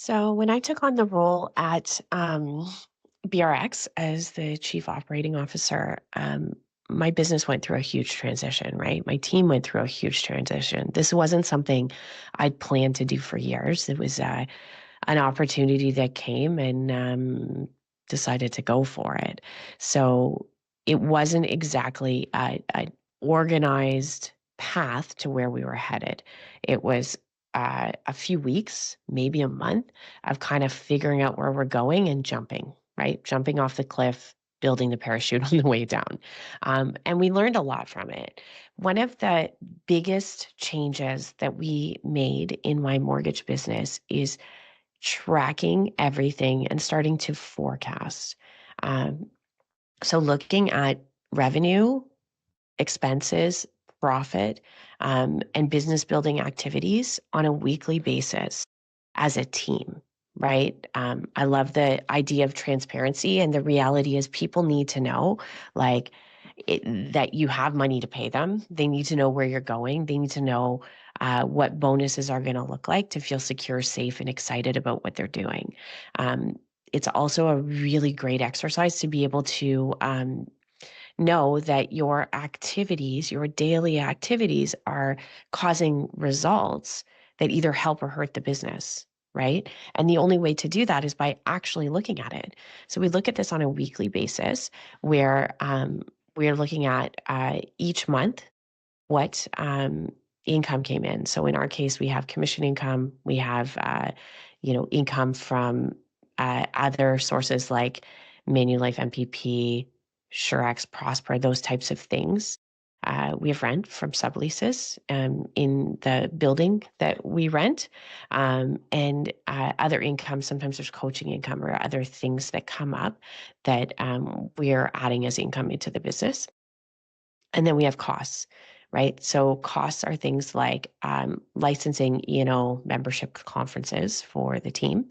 So when I took on the role at BRX as the chief operating officer, my business went through a huge transition, right? My team went through a huge transition. This wasn't something I'd planned to do for years. It was an opportunity that came and decided to go for it. So it wasn't exactly an organized path to where we were headed. It was a few weeks, maybe a month of kind of figuring out where we're going and jumping, right? Jumping off the cliff, building the parachute on the way down. And we learned a lot from it. One of the biggest changes that we made in my mortgage business is tracking everything and starting to forecast. Um, so looking at revenue, expenses, profit, and business building activities on a weekly basis as a team, right? I love the idea of transparency, and the reality is people need to know, like, that you have money to pay them. They need to know where you're going. They need to know what bonuses are going to look like to feel secure, safe, and excited about what they're doing. Um, it's also a really great exercise to be able to know that your activities, your daily activities, are causing results that either help or hurt the business, right? And the only way to do that is by actually looking at it. So we look at this on a weekly basis where we're looking at each month what income came in. So in our case, we have commission income, we have income from other sources like Manulife MPP, Surex, Prosper, those types of things. We have rent from subleases in the building that we rent, and other income. Sometimes there's coaching income or other things that come up that we're adding as income into the business. And then we have costs, right? So costs are things like licensing, membership conferences for the team,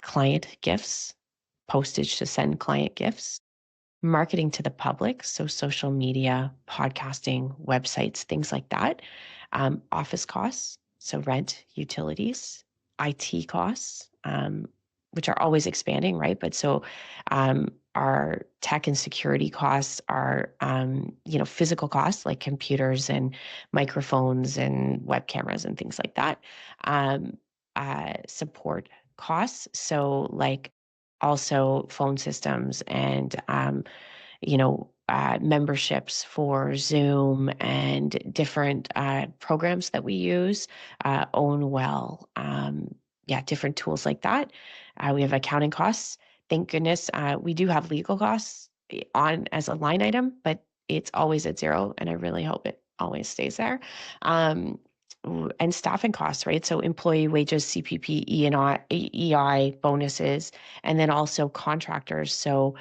client gifts, postage to send client gifts, marketing to the public, so social media, podcasting, websites, things like that, office costs, so rent, utilities, IT costs, which are always expanding, right? But so our tech and security costs are, physical costs like computers and microphones and web cameras and things like that. Support costs, so like also phone systems and memberships for Zoom and different programs that we use, Own Well, different tools like that. We have accounting costs. Thank goodness we do have legal costs on as a line item, but it's always at zero, and I really hope it always stays there. And staffing costs, right? So employee wages, CPP, EI bonuses, and then also contractors. So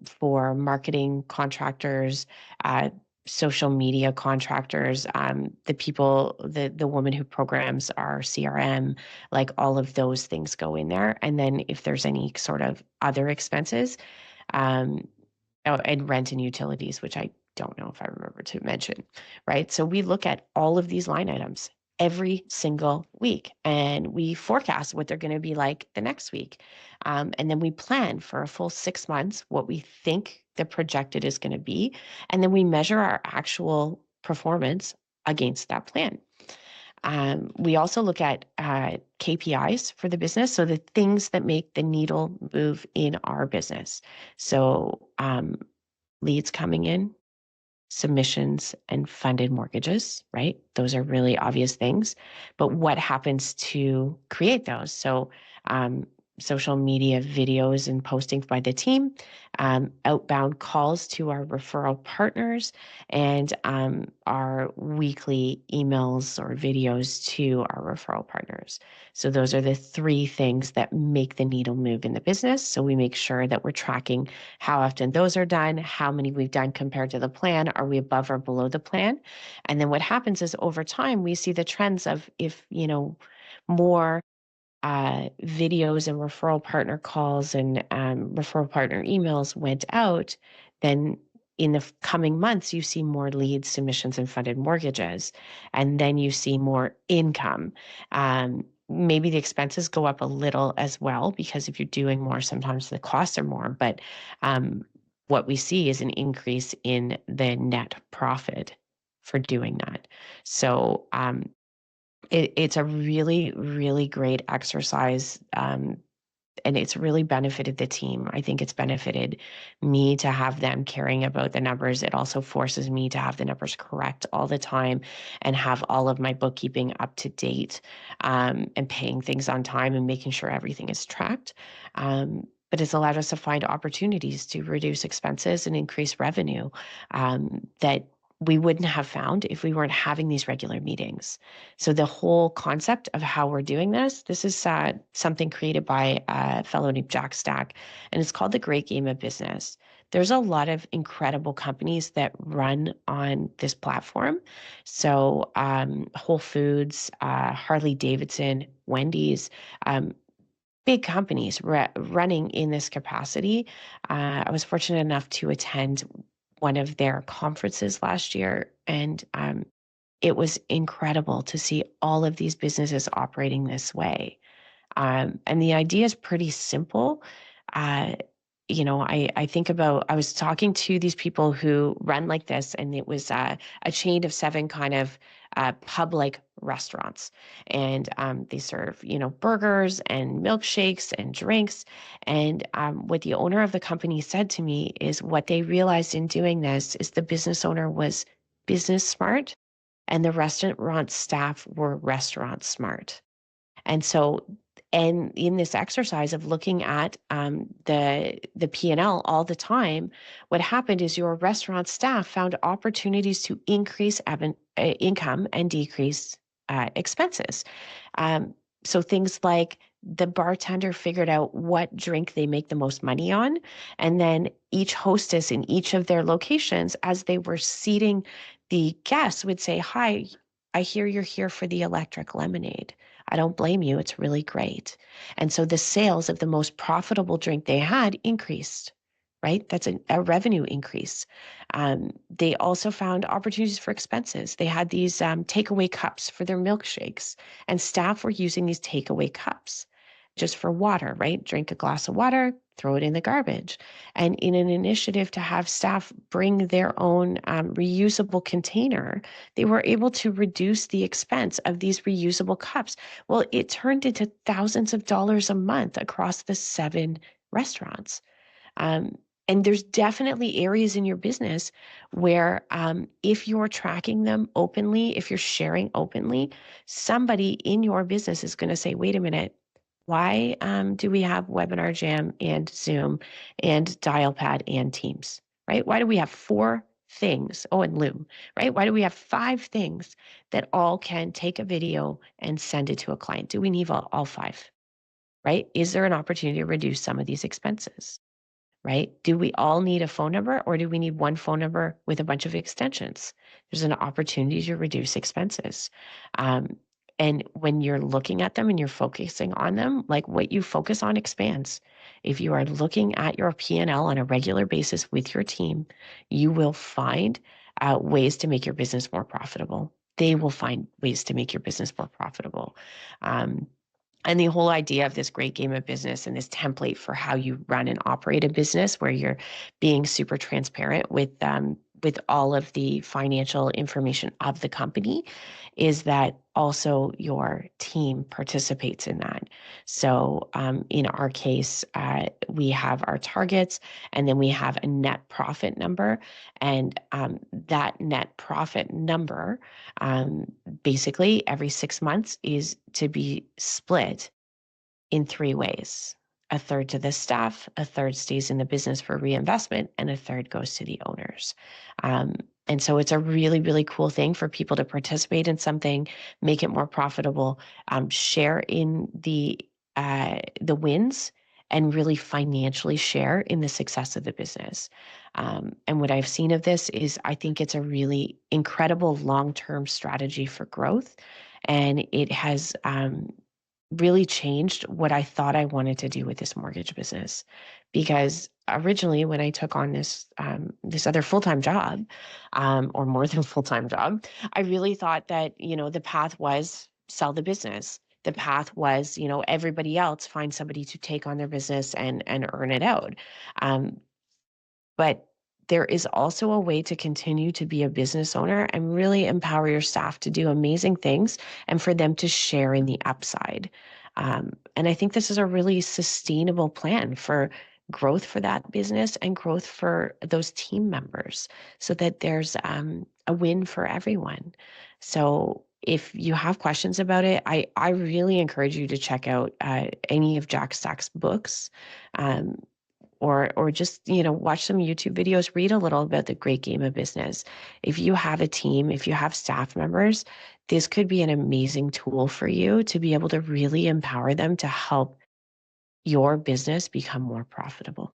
for marketing contractors, social media contractors, the woman who programs our CRM, like all of those things go in there. And then if there's any sort of other expenses, and rent and utilities, which I don't know if I remember to mention, right? So we look at all of these line items every single week, and we forecast what they're going to be like the next week. And then we plan for a full 6 months what we think the projected is going to be. And then we measure our actual performance against that plan. We also look at KPIs for the business, so the things that make the needle move in our business. So leads coming in, submissions, and funded mortgages, right? Those are really obvious things. But what happens to create those? So social media videos and postings by the team, outbound calls to our referral partners, and our weekly emails or videos to our referral partners. So those are the three things that make the needle move in the business. So we make sure that we're tracking how often those are done, how many we've done compared to the plan, are we above or below the plan? And then what happens is over time, we see the trends of if, more videos and referral partner calls and referral partner emails went out, then in the coming months, you see more leads, submissions, and funded mortgages. And then you see more income. maybe the expenses go up a little as well, because if you're doing more, sometimes the costs are more. But what we see is an increase in the net profit for doing that. So it's a really, really great exercise. And it's really benefited the team. I think it's benefited me to have them caring about the numbers. It also forces me to have the numbers correct all the time and have all of my bookkeeping up to date, and paying things on time and making sure everything is tracked. But it's allowed us to find opportunities to reduce expenses and increase revenue, that we wouldn't have found if we weren't having these regular meetings. So the whole concept of how we're doing this is something created by a fellow named Jack Stack, and it's called the Great Game of Business. There's a lot of incredible companies that run on this platform. So Whole Foods, Harley Davidson, Wendy's, big companies running in this capacity. I was fortunate enough to attend one of their conferences last year, and it was incredible to see all of these businesses operating this way. And the idea is pretty simple. Uh, I think about, I was talking to these people who run like this, and it was a chain of 7 kind of pub-like restaurants. And they serve, burgers and milkshakes and drinks. And what the owner of the company said to me is what they realized in doing this is the business owner was business smart and the restaurant staff were restaurant smart. And so, and in this exercise of looking at the P&L all the time, what happened is your restaurant staff found opportunities to increase income and decrease expenses. So things like the bartender figured out what drink they make the most money on, and then each hostess in each of their locations, as they were seating the guests, would say, "Hi, I hear you're here for the electric lemonade. I don't blame you. It's really great." And so the sales of the most profitable drink they had increased, right? That's a revenue increase. They also found opportunities for expenses. They had these takeaway cups for their milkshakes, and staff were using these takeaway cups just for water, right? Drink a glass of water, throw it in the garbage. And in an initiative to have staff bring their own reusable container, they were able to reduce the expense of these reusable cups. Well, it turned into thousands of dollars a month across the 7 restaurants. Um, and there's definitely areas in your business where if you're tracking them openly, if you're sharing openly, somebody in your business is going to say, wait a minute, why do we have Webinar Jam and Zoom and Dialpad and Teams, right? Why do we have 4 things? Oh, and Loom, right? Why do we have 5 things that all can take a video and send it to a client? Do we need all 5, right? Is there an opportunity to reduce some of these expenses? Right? Do we all need a phone number, or do we need one phone number with a bunch of extensions? There's an opportunity to reduce expenses. And when you're looking at them and you're focusing on them, like what you focus on expands. If you are looking at your P&L on a regular basis with your team, you will find ways to make your business more profitable. They will find ways to make your business more profitable. And the whole idea of this great game of business and this template for how you run and operate a business where you're being super transparent with all of the financial information of the company is that also your team participates in that. So in our case, we have our targets, and then we have a net profit number. And that net profit number, basically every 6 months, is to be split in 3 ways. A third to the staff, a third stays in the business for reinvestment, and a third goes to the owners. And so it's a really, really cool thing for people to participate in something, make it more profitable, share in the wins, and really financially share in the success of the business. And what I've seen of this is I think it's a really incredible long-term strategy for growth. And it has really changed what I thought I wanted to do with this mortgage business. Because originally, when I took on this other full-time job, or more than full-time job, I really thought that the path was sell the business, the path was, everybody else find somebody to take on their business and earn it out. Um, but there is also a way to continue to be a business owner and really empower your staff to do amazing things and for them to share in the upside. And I think this is a really sustainable plan for growth for that business and growth for those team members so that there's a win for everyone. So if you have questions about it, I really encourage you to check out any of Jack Stack's books. Um, or just watch some YouTube videos, read a little about the great game of business. If you have a team, if you have staff members, this could be an amazing tool for you to be able to really empower them to help your business become more profitable.